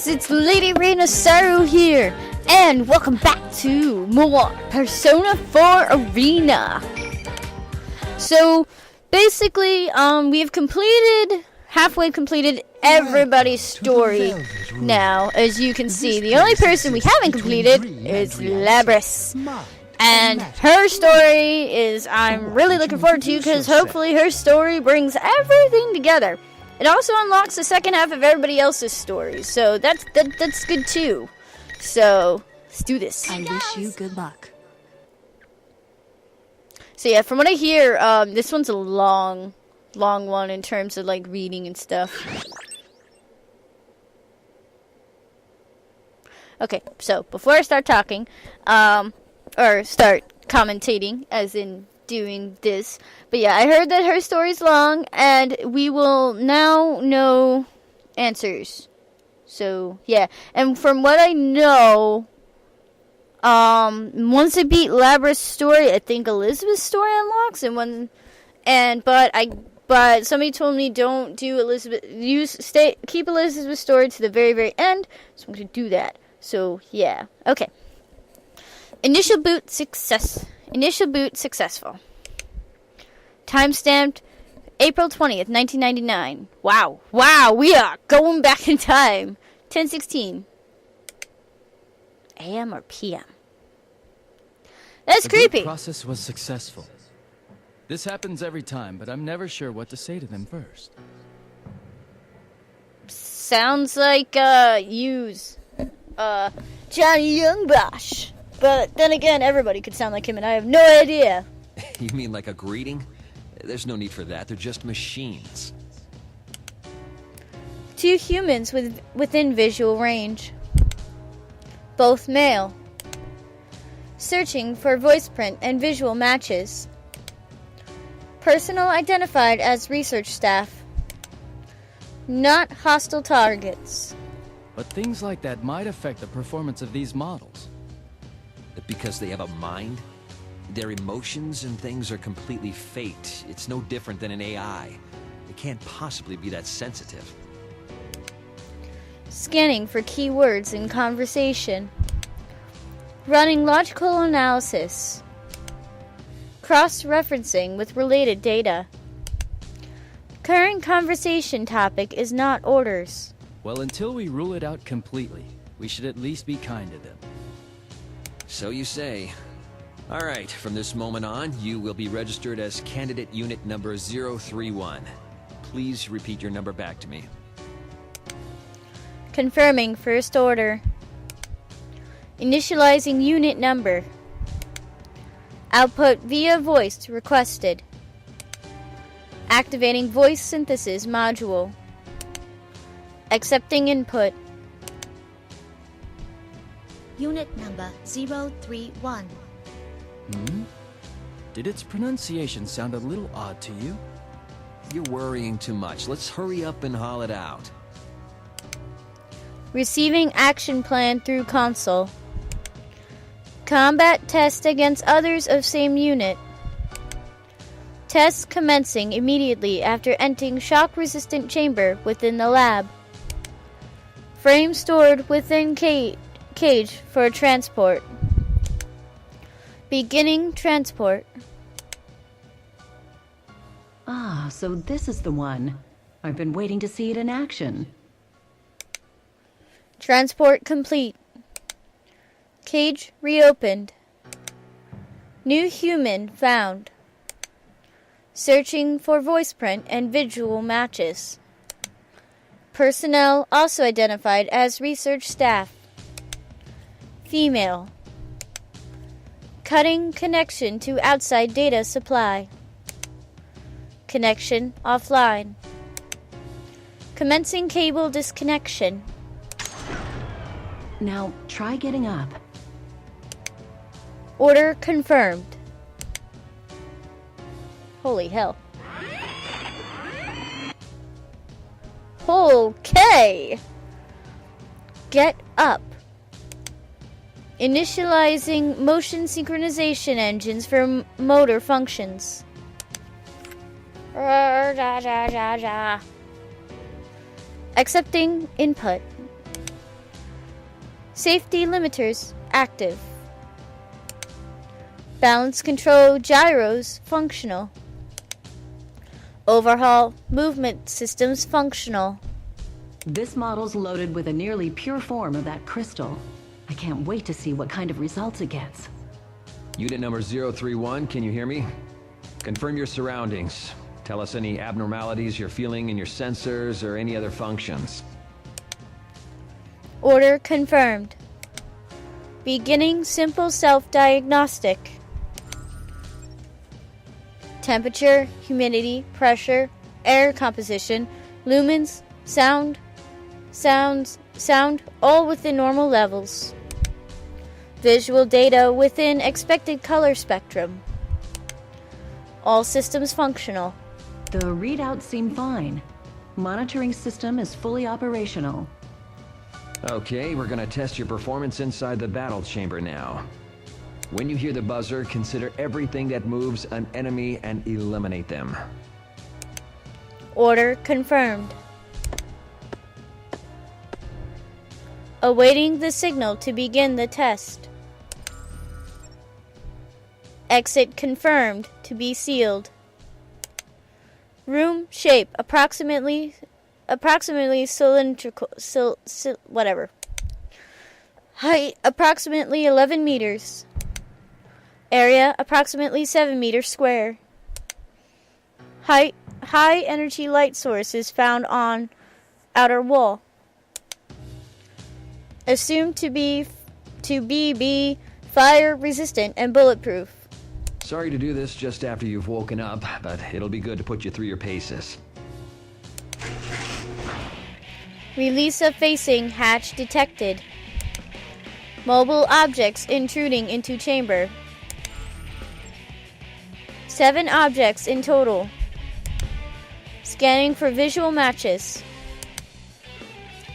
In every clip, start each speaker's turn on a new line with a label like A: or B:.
A: guys, it's Lady Reynosaru here, and welcome back to more Persona 4 Arena. So, basically, we have halfway completed everybody's story now, as you can see. The only person we haven't completed is Labrys. And her story is, I'm really looking forward to, because hopefully her story brings everything together. It also unlocks the second half of everybody else's story, so that's good too. So, let's do this.
B: I wish you good luck.
A: So yeah, from what I hear, this one's a long one in terms of like reading and stuff. Okay, so before I start talking, or start commentating, as in doing this, but yeah, I heard that her story's long, and we will now know answers. So yeah, and from what I know, once I beat Labrys' story, I think Elizabeth's story unlocks, but somebody told me don't do Elizabeth, keep Elizabeth's story to the very, very end, so I'm going to do that. So yeah, okay. Initial boot successful. Timestamped April 20th, 1999. Wow, we are going back in time. 10:16 AM or PM. That's creepy.
C: The process was successful. This happens every time, but I'm never sure what to say to them first.
A: Sounds like use Johnny Youngbosh. But then again, everybody could sound like him, and I have no idea.
D: You mean like a greeting? There's no need for that. They're just machines.
A: Two humans within visual range. Both male. Searching for voice print and visual matches. Personnel identified as research staff. Not hostile targets.
C: But things like that might affect the performance of these models.
D: Because they have a mind? Their emotions and things are completely faked. It's no different than an AI. It can't possibly be that sensitive.
A: Scanning for keywords in conversation. Running logical analysis. Cross-referencing with related data. Current conversation topic is not orders.
C: Well, until we rule it out completely, we should at least be kind to them.
D: So you say. Alright, from this moment on, you will be registered as candidate unit number 031. Please repeat your number back to me.
A: Confirming first order. Initializing unit number. Output via voice requested. Activating voice synthesis module. Accepting input.
B: Unit number 031.
C: Did its pronunciation sound a little odd to you?
D: You're worrying too much. Let's hurry up and haul it out.
A: Receiving action plan through console. Combat test against others of same unit. Test commencing immediately after entering shock-resistant chamber within the lab. Frame stored within cage for transport. Beginning transport.
E: Ah, so this is the one. I've been waiting to see it in action.
A: Transport complete. Cage reopened. New human found. Searching for voice print and visual matches. Personnel also identified as research staff. Female. Cutting connection to outside data supply. Connection offline. Commencing cable disconnection.
E: Now, try getting up.
A: Order confirmed. Holy hell. Okay. Get up. Initializing motion synchronization engines for motor functions. Accepting input. Safety limiters active. Balance control gyros functional. Overhaul movement systems functional.
E: This model's loaded with a nearly pure form of that crystal. I can't wait to see what kind of results it gets.
D: Unit number 031, can you hear me? Confirm your surroundings. Tell us any abnormalities you're feeling in your sensors or any other functions.
A: Order confirmed. Beginning simple self-diagnostic. Temperature, humidity, pressure, air composition, lumens, sound, all within normal levels. Visual data within expected color spectrum. All systems functional.
E: The readouts seem fine. Monitoring system is fully operational.
D: Okay, we're gonna test your performance inside the battle chamber now. When you hear the buzzer, consider everything that moves an enemy and eliminate them.
A: Order confirmed. Awaiting the signal to begin the test. Exit confirmed to be sealed. Room shape approximately cylindrical, whatever. Height approximately 11 meters. Area approximately 7 meters square. High energy light source is found on outer wall. Assumed to be fire resistant and bulletproof.
D: Sorry to do this just after you've woken up, but it'll be good to put you through your paces.
A: Release of facing hatch detected. Mobile objects intruding into chamber. 7 objects in total. Scanning for visual matches.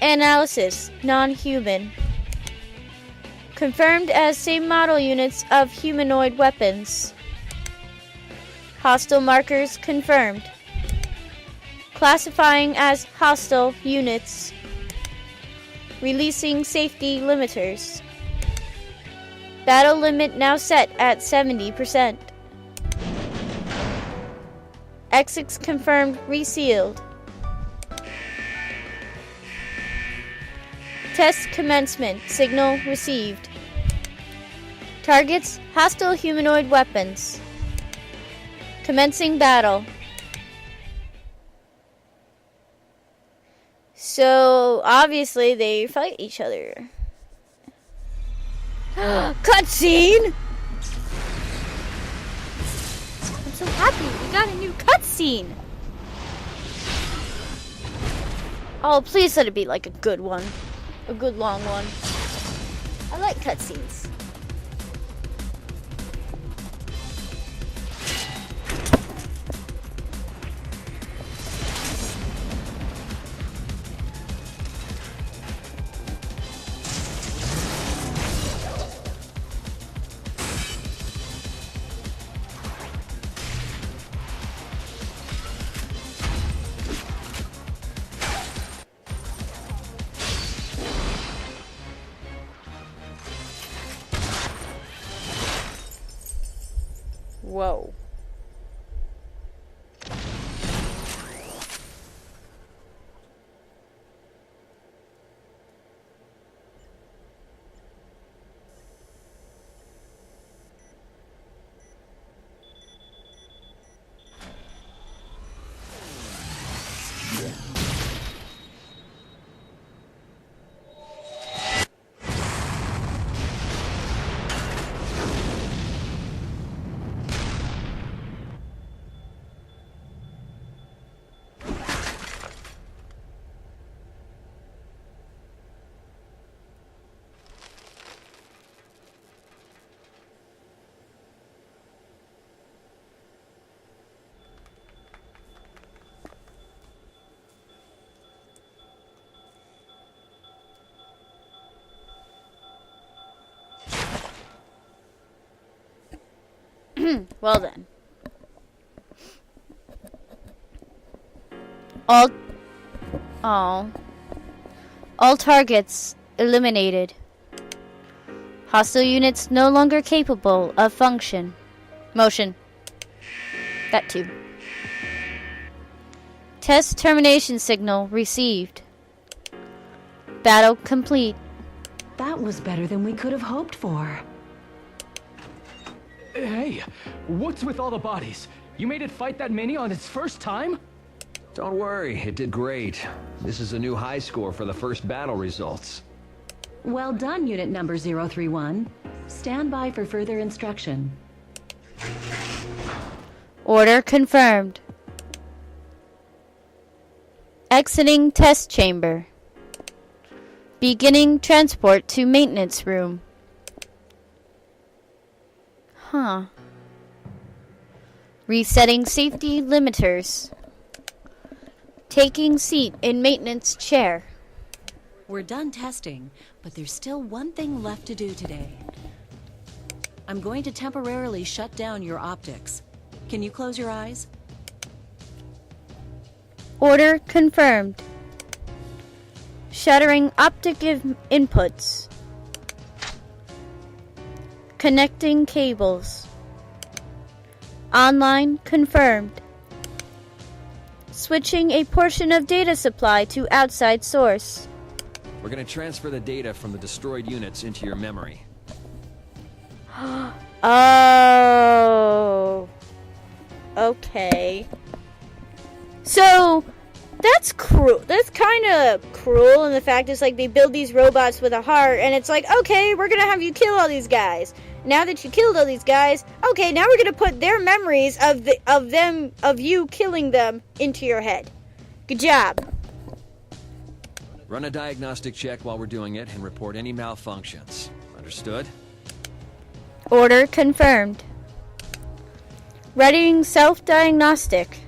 A: Analysis, non-human. Confirmed as same model units of humanoid weapons. Hostile markers confirmed. Classifying as hostile units. Releasing safety limiters. Battle limit now set at 70%. Exits confirmed resealed. Test commencement. Signal received. Targets hostile humanoid weapons. Commencing battle. So obviously they fight each other. Cutscene! I'm so happy we got a new cutscene. Oh, please let it be like a good one. A good long one. I like cutscenes. Whoa. Well then. All targets eliminated. Hostile units no longer capable of motion. That too. Test termination signal received. Battle complete.
E: That was better than we could have hoped for.
C: Hey, what's with all the bodies? You made it fight that many on its first time?
D: Don't worry, it did great. This is a new high score for the first battle results.
E: Well done, Unit Number 031. Stand by for further instruction.
A: Order confirmed. Exiting test chamber. Beginning transport to maintenance room. Resetting safety limiters. Taking seat in maintenance chair.
E: We're done testing, but there's still one thing left to do today. I'm going to temporarily shut down your optics. Can you close your eyes?
A: Order confirmed. Shuttering optic inputs. Connecting cables. Online confirmed. Switching a portion of data supply to outside source.
D: We're going to transfer the data from the destroyed units into your memory.
A: Oh. Okay. So, that's cruel. That's kind of cruel, and the fact is, like, they build these robots with a heart, and it's like, okay, we're gonna have you kill all these guys. Now that you killed all these guys, okay, now we're gonna put their memories of you killing them into your head. Good job.
D: Run a diagnostic check while we're doing it and report any malfunctions. Understood?
A: Order confirmed. Readying self-diagnostic.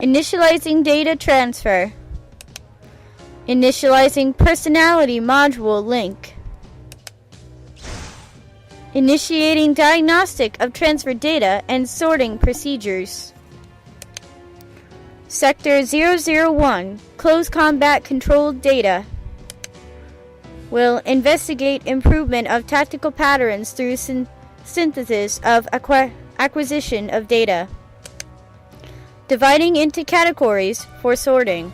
A: Initializing data transfer. Initializing personality module link. Initiating diagnostic of transfer data and sorting procedures. Sector 001, close combat controlled data. Will investigate improvement of tactical patterns through synthesis of acquisition of data. Dividing into categories for sorting.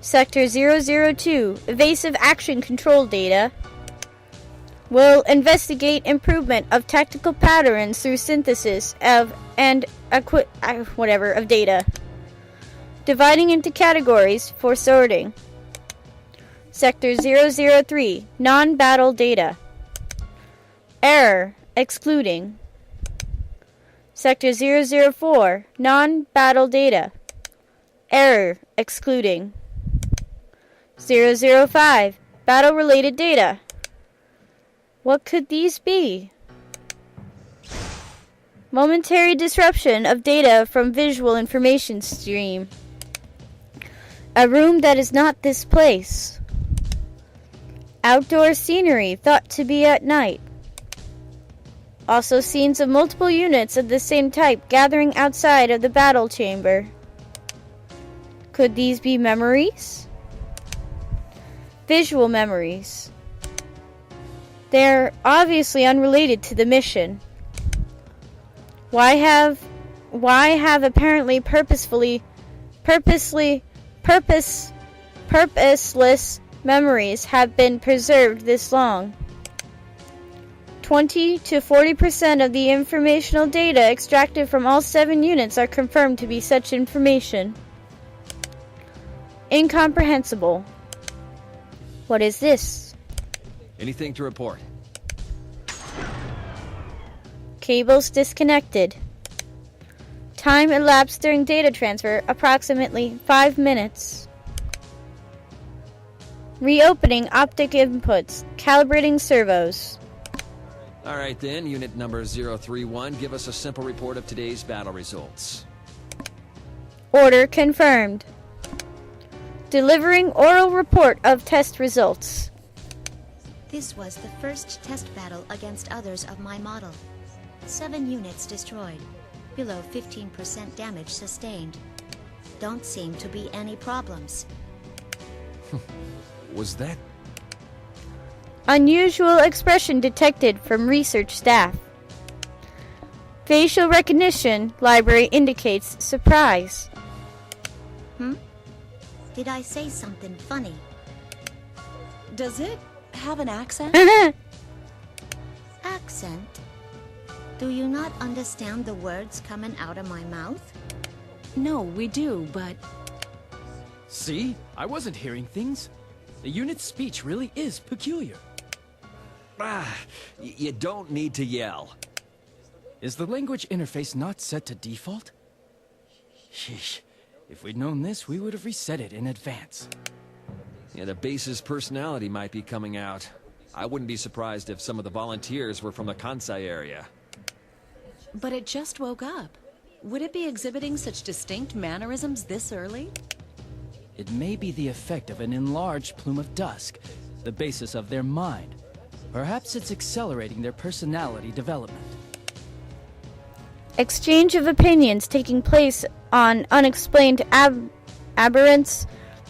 A: Sector 002, evasive action control data. Will investigate improvement of tactical patterns through synthesis of of data. Dividing into categories for sorting. Sector 003, non-battle data. Error, excluding. Sector 004, non-battle data. Error, excluding. 005, battle-related data. What could these be? Momentary disruption of data from visual information stream. A room that is not this place. Outdoor scenery thought to be at night. Also scenes of multiple units of the same type gathering outside of the battle chamber. Could these be memories? Visual memories. They're obviously unrelated to the mission. Why have apparently purposeless memories have been preserved this long? 20 to 40% of the informational data extracted from all 7 units are confirmed to be such information. Incomprehensible. What is this?
D: Anything to report?
A: Cables disconnected. Time elapsed during data transfer, approximately 5 minutes. Reopening optic inputs. Calibrating servos.
D: All right then, unit number 031, give us a simple report of today's battle results.
A: Order confirmed. Delivering oral report of test results.
B: This was the first test battle against others of my model. 7 units destroyed. Below 15% damage sustained. Don't seem to be any problems.
D: Was that...
A: Unusual expression detected from research staff. Facial recognition library indicates surprise.
B: Did I say something funny?
E: Does it have an accent?
B: Accent? Do you not understand the words coming out of my mouth?
E: No, we do, but
C: See? I wasn't hearing things. The unit's speech really is peculiar.
D: You don't need to yell.
C: Is the language interface not set to default? Sheesh. If we'd known this, we would have reset it in advance.
D: Yeah, the base's personality might be coming out. I wouldn't be surprised if some of the volunteers were from the Kansai area.
E: but it just woke up. Would it be exhibiting such distinct mannerisms this early?
C: It may be the effect of an enlarged plume of dusk, the basis of their mind. Perhaps it's accelerating their personality development.
A: Exchange of opinions taking place on unexplained aberrance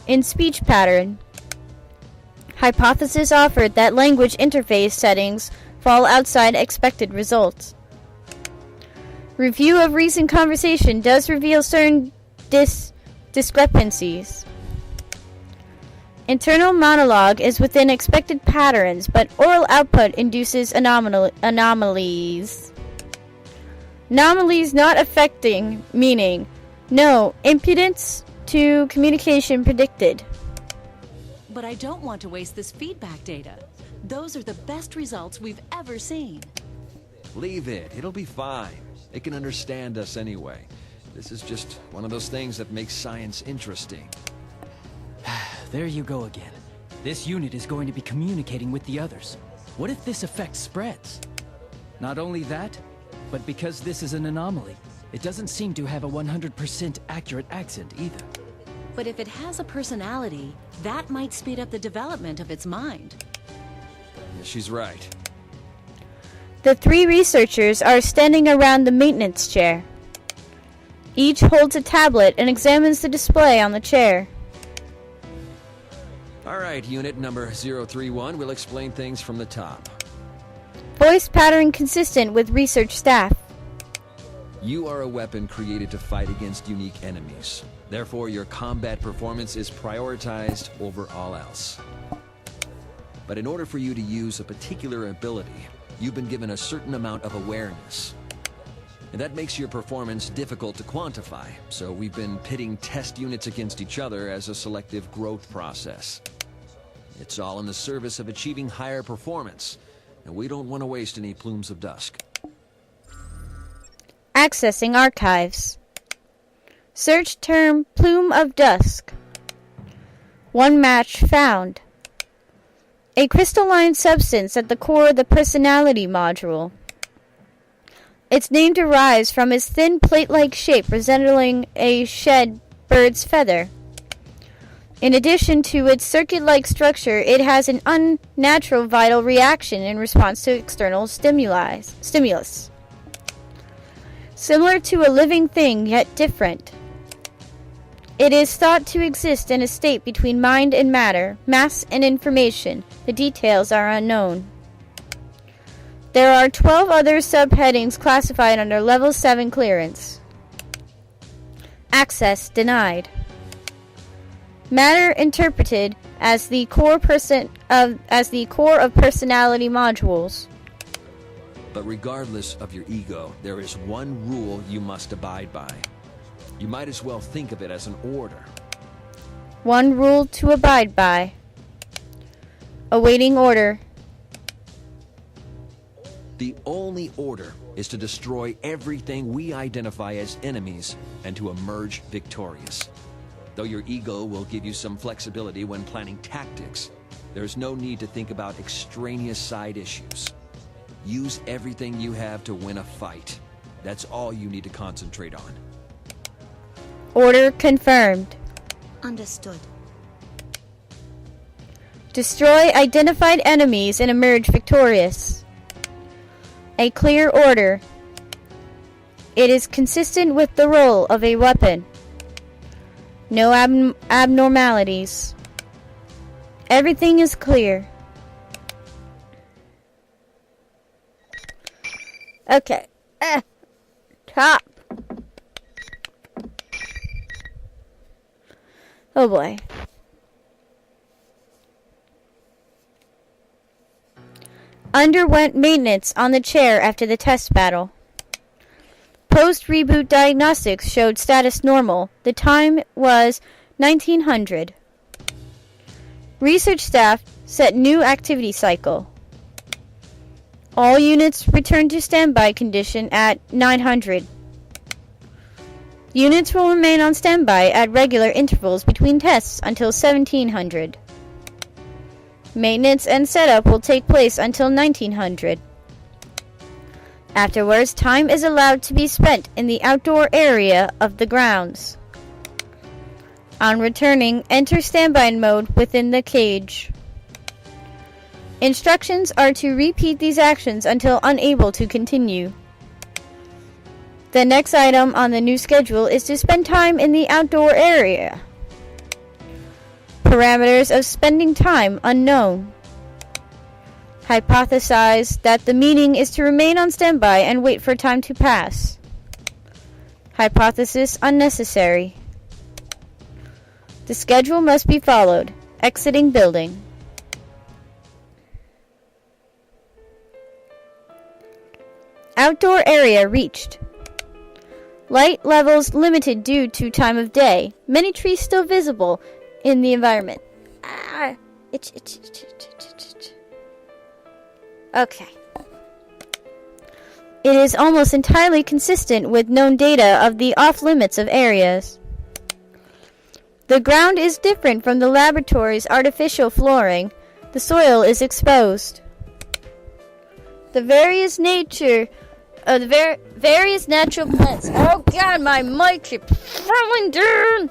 A: in speech pattern. Hypothesis offered that language interface settings fall outside expected results. Review of recent conversation does reveal certain discrepancies. Internal monologue is within expected patterns, but oral output induces anomalies. Anomalies not affecting meaning. No impedance to communication predicted.
E: But I don't want to waste this feedback data. Those are the best results we've ever seen.
D: Leave it. It'll be fine. It can understand us anyway. This is just one of those things that makes science interesting.
C: There you go again. This unit is going to be communicating with the others. What if this effect spreads? Not only that, but because this is an anomaly, it doesn't seem to have a 100% accurate accent either.
E: But if it has a personality, that might speed up the development of its mind.
D: Yeah, she's right.
A: The three researchers are standing around the maintenance chair. Each holds a tablet and examines the display on the chair.
D: All right, unit number 031, we'll explain things from the top.
A: Voice pattern consistent with research staff.
D: You are a weapon created to fight against unique enemies. Therefore, your combat performance is prioritized over all else. But in order for you to use a particular ability, you've been given a certain amount of awareness. And that makes your performance difficult to quantify, so we've been pitting test units against each other as a selective growth process. It's all in the service of achieving higher performance, and we don't want to waste any plumes of dusk.
A: Accessing archives. Search term plume of dusk. One match found. A crystalline substance at the core of the personality module. Its name derives from its thin plate-like shape resembling a shed bird's feather. In addition to its circuit-like structure, it has an unnatural vital reaction in response to external stimulus. Similar to a living thing, yet different. It is thought to exist in a state between mind and matter, mass and information. The details are unknown. There are 12 other subheadings classified under Level 7 clearance. Access denied. Matter interpreted as the core of personality modules.
D: But regardless of your ego, there is one rule you must abide by. You might as well think of it as an order.
A: One rule to abide by. Awaiting order.
D: The only order is to destroy everything we identify as enemies and to emerge victorious. Though your ego will give you some flexibility when planning tactics, there's no need to think about extraneous side issues. Use everything you have to win a fight. That's all you need to concentrate on.
A: Order confirmed.
B: Understood.
A: Destroy identified enemies and emerge victorious. A clear order. It is consistent with the role of a weapon. No abnormalities. Everything is clear. Okay. Top. Oh boy. Underwent maintenance on the chair after the test battle. Post-reboot diagnostics showed status normal. The time was 1900. Research staff set new activity cycle. All units returned to standby condition at 900. Units will remain on standby at regular intervals between tests until 1700. Maintenance and setup will take place until 1900. Afterwards, time is allowed to be spent in the outdoor area of the grounds. On returning, enter standby mode within the cage. Instructions are to repeat these actions until unable to continue. The next item on the new schedule is to spend time in the outdoor area. Parameters of spending time unknown. Hypothesize that the meaning is to remain on standby and wait for time to pass. Hypothesis unnecessary. The schedule must be followed. Exiting building. Outdoor area reached. Light levels limited due to time of day. Many trees still visible in the environment. Okay. It is almost entirely consistent with known data of the off-limits of areas. The ground is different from the laboratory's artificial flooring. The soil is exposed. The various natural plants. Oh god, my mic keeps falling down.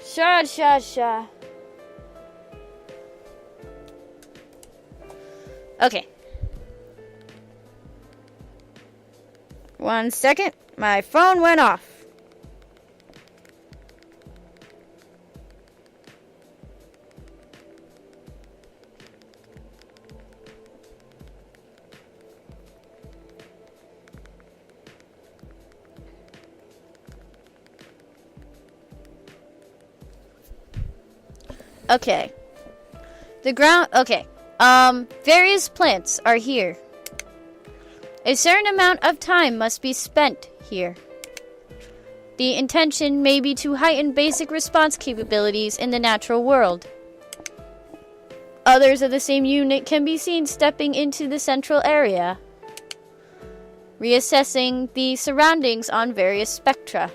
A: Sha. Okay. 1 second. My phone went off. Okay. Various plants are here. A certain amount of time must be spent here. The intention may be to heighten basic response capabilities in the natural world. Others of the same unit can be seen stepping into the central area, reassessing the surroundings on various spectra.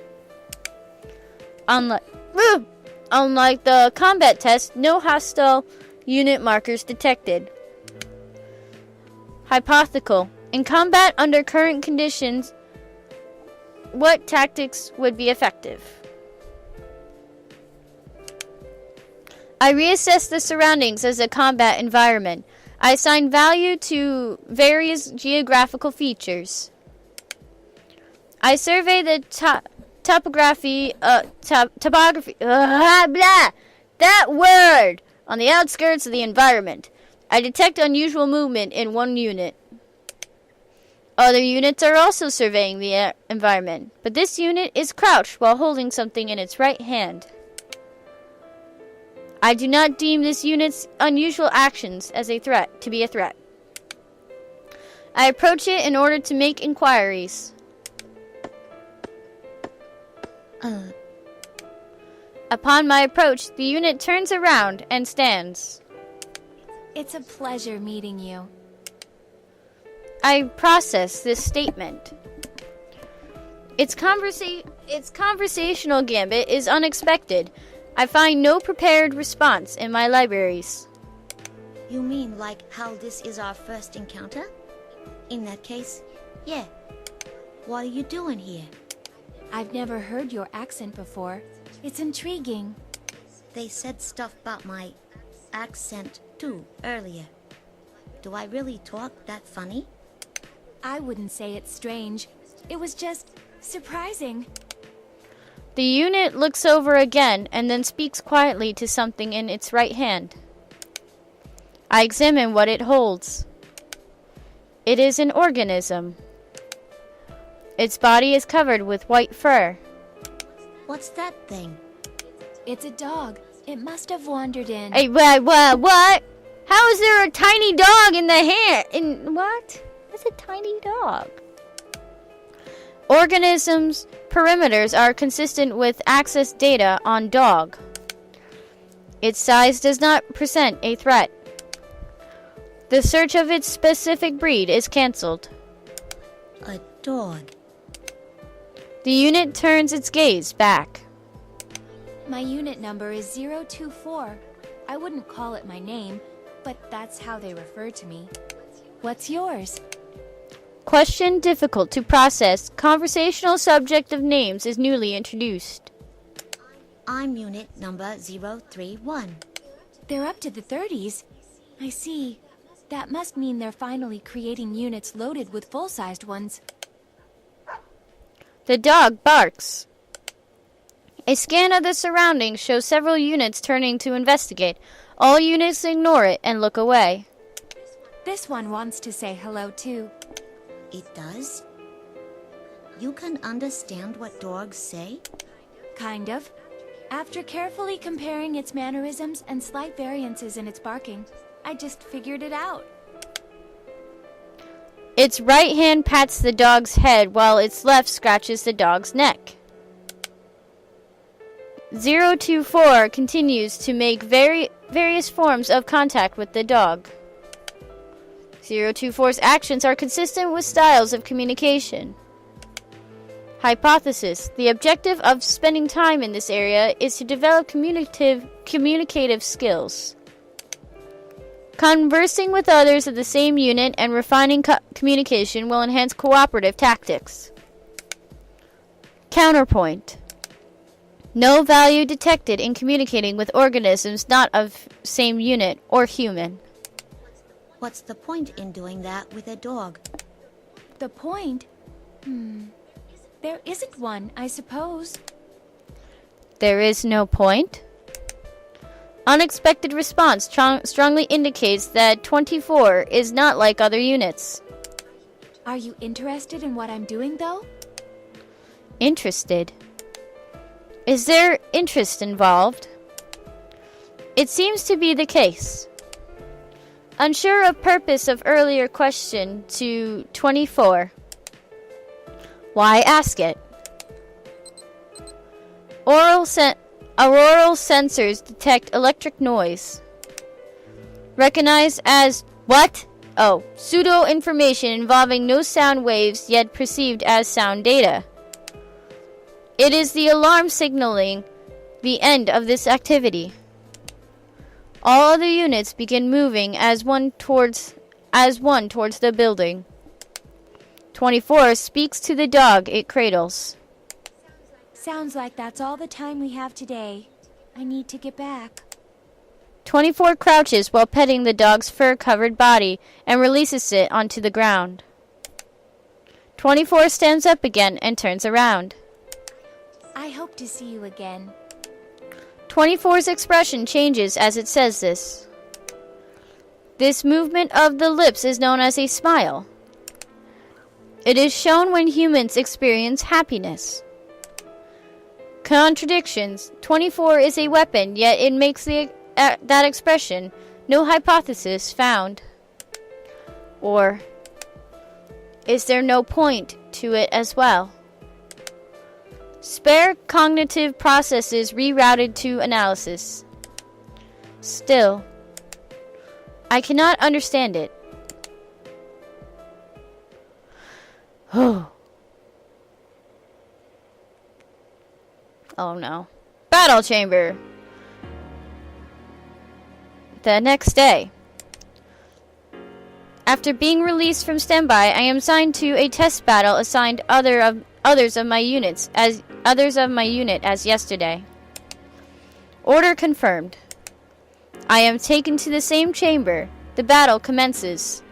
A: Unlike the combat test, no hostile unit markers detected. Hypothetical. In combat under current conditions, what tactics would be effective? I reassess the surroundings as a combat environment. I assign value to various geographical features. I survey the topography, that word, on the outskirts of the environment. I detect unusual movement in one unit. Other units are also surveying the environment, but this unit is crouched while holding something in its right hand. I do not deem this unit's unusual actions as a threat to be a threat. I approach it in order to make inquiries. Upon my approach, the unit turns around and stands.
F: It's a pleasure meeting you.
A: I process this statement. Its conversational gambit is unexpected. I find no prepared response in my libraries.
B: You mean like how this is our first encounter? In that case, yeah. What are you doing here?
F: I've never heard your accent before. It's intriguing.
B: They said stuff about my accent too earlier. Do I really talk that funny?
F: I wouldn't say it's strange. It was just surprising.
A: The unit looks over again and then speaks quietly to something in its right hand. I examine what it holds. It is an organism. Its body is covered with white fur.
B: What's that thing?
F: It's a dog. It must have wandered in.
A: Hey, what? How is there a tiny dog in the hand? What? It's a tiny dog. Organisms' perimeters are consistent with access data on dog. Its size does not present a threat. The search of its specific breed is cancelled.
B: A dog.
A: The unit turns its gaze back.
F: My unit number is 024. I wouldn't call it my name, but that's how they refer to me. What's yours?
A: Question difficult to process. Conversational subject of names is newly introduced.
B: I'm unit number 031.
F: They're up to the 30s. I see. That must mean they're finally creating units loaded with full-sized ones.
A: The dog barks. A scan of the surroundings shows several units turning to investigate. All units ignore it and look away.
F: This one wants to say hello too.
B: It does? You can understand what dogs say?
F: Kind of. After carefully comparing its mannerisms and slight variances in its barking, I just figured it out.
A: Its right hand pats the dog's head while its left scratches the dog's neck. 024 continues to make various forms of contact with the dog. 024's actions are consistent with styles of communication. Hypothesis. The objective of spending time in this area is to develop communicative skills. Conversing with others of the same unit and refining communication will enhance cooperative tactics. Counterpoint. No value detected in communicating with organisms not of same unit or human.
B: What's the point in doing that with a dog?
F: The point? There isn't one, I suppose.
A: There is no point. Unexpected response strongly indicates that 24 is not like other units.
F: Are you interested in what I'm doing, though?
A: Interested? Is there interest involved? It seems to be the case. Unsure of purpose of earlier question to 24. Why ask it? Auroral sensors detect electric noise. Recognized as what? Oh, pseudo information involving no sound waves yet perceived as sound data. It is the alarm signaling the end of this activity. All other units begin moving as one towards the building. 24 speaks to the dog it cradles.
F: Sounds like that's all the time we have today. I need to get back.
A: 24 crouches while petting the dog's fur-covered body and releases it onto the ground. 24 stands up again and turns around.
F: I hope to see you again.
A: 24's expression changes as it says this. This movement of the lips is known as a smile. It is shown when humans experience happiness. Contradictions. 24 is a weapon, yet it makes that expression. No hypothesis found. Or, is there no point to it as well? Spare cognitive processes rerouted to analysis. Still, I cannot understand it. Oh no. Battle chamber. The next day. After being released from standby, I am assigned to a test battle assigned others of my unit as yesterday. Order confirmed. I am taken to the same chamber. The battle commences.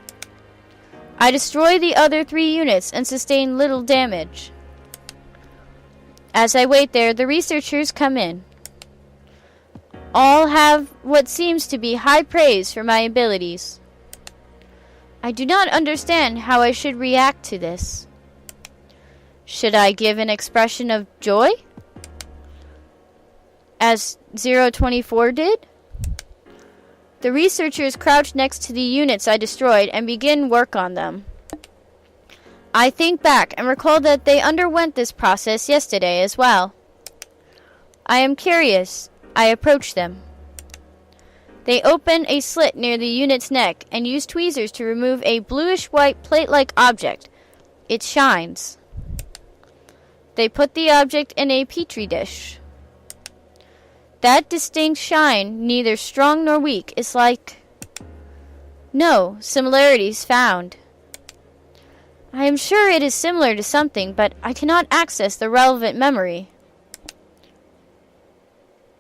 A: I destroy the other 3 units and sustain little damage. As I wait there, the researchers come in. All have what seems to be high praise for my abilities. I do not understand how I should react to this. Should I give an expression of joy? As 024 did? The researchers crouch next to the units I destroyed and begin work on them. I think back and recall that they underwent this process yesterday as well. I am curious. I approach them. They open a slit near the unit's neck and use tweezers to remove a bluish-white plate-like object. It shines. They put the object in a petri dish. That distinct shine, neither strong nor weak, is like... No similarities found. I am sure it is similar to something, but I cannot access the relevant memory.